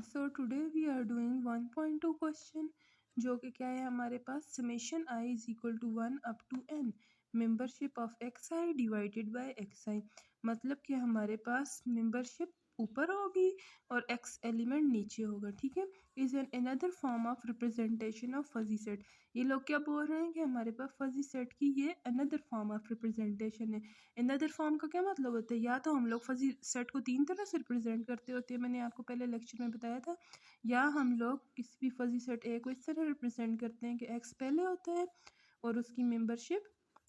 So today we are doing 1.2 question जो कि क्या है हमारे पास summation I is equal to 1 up to N membership of X I divided by X I. मतलब कि हमारे पास मेंबरशिप ऊपर होगी और एक्स एलिमेंट नीचे होगा। ठीक है, is an another form of representation of fuzzy set. ये लोग क्या बोल रहे हैं कि हमारे पास फजी सेट की ये अनदर फॉर्म ऑफ रिप्रेजेंटेशन है। अनदर फॉर्म का क्या मतलब होता है? या तो हम लोग फजी सेट को तीन तरह से रिप्रेजेंट करते होते हैं, मैंने आपको पहले लेक्चर में बताया था। या हम लोग किसी भी फजी सेट ए को इस तरह रिप्रेजेंट करते हैं कि एक्स पहले होता है और उसकी मेंबरशिप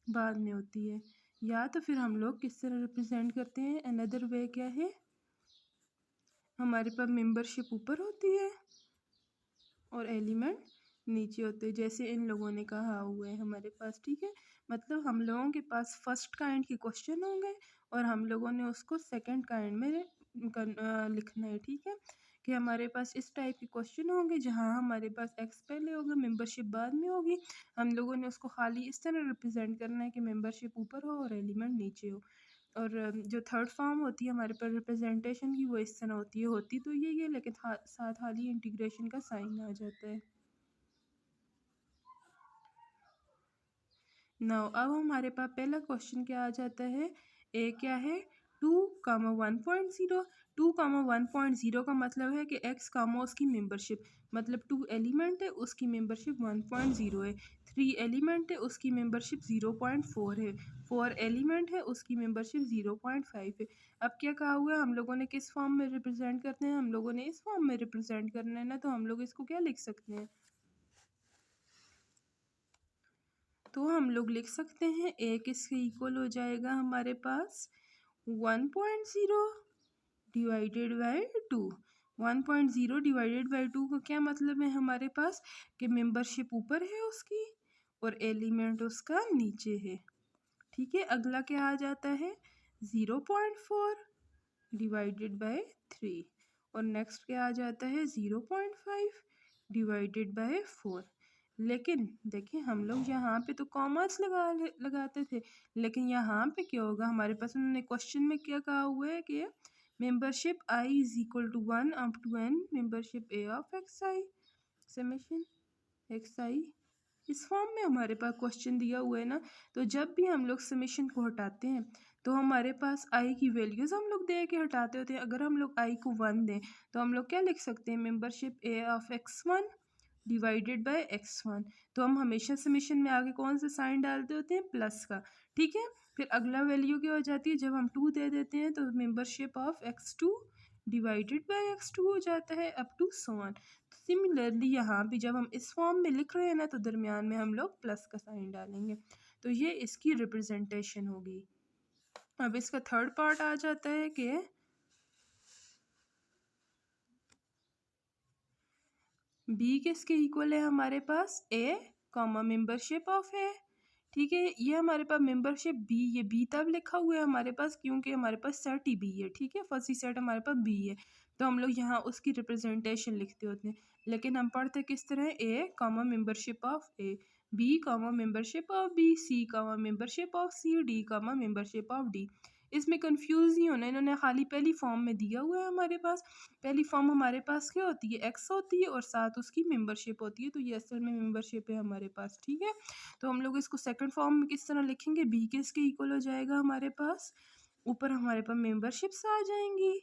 बाद में होती है। या तो फिर हम लोग किस तरह रिप्रेजेंट करते हैं, अनदर वे क्या है, हमारे पास मेंबरशिप ऊपर होती है और एलिमेंट नीचे होते हैं, जैसे इन लोगों ने कहा हुआ है हमारे पास। ठीक है, मतलब हम लोगों के पास फर्स्ट काइंड के क्वेश्चन होंगे और हम लोगों ने उसको सेकंड काइंड में लिखना है। ठीक है, कि हमारे पास इस टाइप के क्वेश्चन होंगे जहाँ हमारे पास एक्स पहले होगा, मेंबरशिप बाद में होगी। हम लोगों ने उसको खाली इस तरह रिप्रेजेंट करना है कि मेंबरशिप ऊपर हो और एलिमेंट नीचे हो। और जो थर्ड फॉर्म होती है हमारे पास रिप्रेजेंटेशन की, वो इस तरह होती तो ये लेकिन साथ हाल ही इंटीग्रेशन का साइन आ जाता है। नाउ अब हमारे पास पहला क्वेश्चन क्या आ जाता है, ए क्या है 2,1.0। 2,1.0 का मतलब है कि एक्स कामा उसकी मेंबरशिप, मतलब 2 एलिमेंट है उसकी मेंबरशिप 1.0 है, 3 एलिमेंट है उसकी मेंबरशिप 0.4 है, 4 एलिमेंट है उसकी मेंबरशिप 0.5 है। अब क्या कहा हुआ है, हम लोगों ने किस फॉर्म में रिप्रेजेंट करते हैं, हम लोगों ने इस फॉर्म में रिप्रेजेंट करना है ना, तो हम लोग इसको क्या लिख सकते हैं, तो हम लोग लिख सकते हैं ए किसके इक्वल हो जाएगा हमारे पास 1.0 डिवाइडेड बाय 2। 1.0 डिवाइडेड बाय 2 का क्या मतलब है हमारे पास, कि मेंबरशिप ऊपर है उसकी और एलिमेंट उसका नीचे है। ठीक है, अगला क्या आ जाता है 0.4 डिवाइडेड बाय 3 और नेक्स्ट क्या आ जाता है 0.5 डिवाइडेड बाय 4। लेकिन देखिए हम लोग यहाँ पे तो कॉमर्स लगाते थे, लेकिन यहाँ पे क्या होगा, हमारे पास उन्होंने क्वेश्चन में क्या कहा हुआ है कि membership I is equal to 1 up to N membership A of X I summation X I. इस फॉर्म में हमारे पास क्वेश्चन दिया हुआ है ना, तो जब भी हम लोग समेशन को हटाते हैं तो हमारे पास आई की वैल्यूज़ हम लोग दे के हटाते होते हैं। अगर हम लोग आई को 1 दें तो हम लोग क्या लिख सकते हैं, membership A of x1 divided by x1। तो हम हमेशा समेशन में आगे कौन सा साइन डालते होते हैं, प्लस का। ठीक है, फिर अगला वैल्यू क्या हो जाती है, जब हम 2 दे देते हैं तो membership of x2 divided by x2 हो जाता है up to so on. Similarly यहाँ भी जब हम इस फॉर्म में लिख रहे हैं ना, तो दरमियान में हम लोग प्लस का साइन डालेंगे, तो ये इसकी रिप्रेजेंटेशन होगी। अब इसका थर्ड पार्ट आ जाता है कि बी किसके इक्वल है हमारे पास, ए कॉमा मेंबरशिप ऑफ ए। ठीक है, ये हमारे पास मेंबरशिप बी, ये बी तब लिखा हुआ है हमारे पास क्योंकि हमारे पास सेट ही बी है। ठीक है, फर्स्ट सेट हमारे पास बी है, तो हम लोग यहाँ उसकी रिप्रेजेंटेशन लिखते होते हैं। लेकिन हम पढ़ते किस तरह, A comma membership of A, B comma membership of B, C comma membership of C, D comma membership of D. इसमें कंफ्यूज नहीं होना, इन्होंने खाली पहली फॉर्म में दिया हुआ है हमारे पास। पहली फॉर्म हमारे पास क्या होती है, एक्स होती है और साथ उसकी मेंबरशिप होती है, तो ये असल में मेंबरशिप है हमारे पास। ठीक है, तो हम लोग इसको सेकंड फॉर्म में किस तरह लिखेंगे, बी किसके इक्वल हो जाएगा हमारे पास, ऊपर हमारे पास मेंबरशिप्स आ जाएंगी,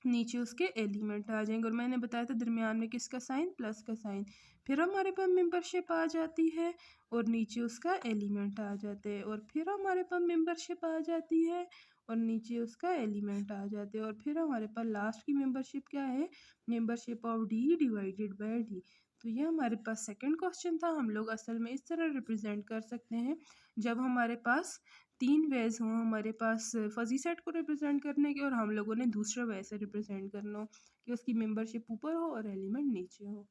नीचे उसके एलिमेंट आ जाएंगे, और मैंने बताया था दरमियान में किसका साइन, प्लस का साइन। फिर हमारे पास मेंबरशिप आ जाती है और नीचे उसका एलिमेंट आ जाते हैं, और फिर हमारे पास मेंबरशिप आ जाती है और नीचे उसका एलिमेंट आ जाते हैं, और फिर हमारे पास लास्ट की मेंबरशिप क्या है, membership of D divided by D. तो ये हमारे पास सेकंड क्वेश्चन था। हम लोग असल में इस तरह रिप्रेजेंट कर सकते हैं, जब हमारे पास 3 वेज हों हमारे पास फजी सेट को रिप्रेजेंट करने के, और हम लोगों ने दूसरा वे से रिप्रेजेंट करना हो कि उसकी मेंबरशिप ऊपर हो और एलिमेंट नीचे हो।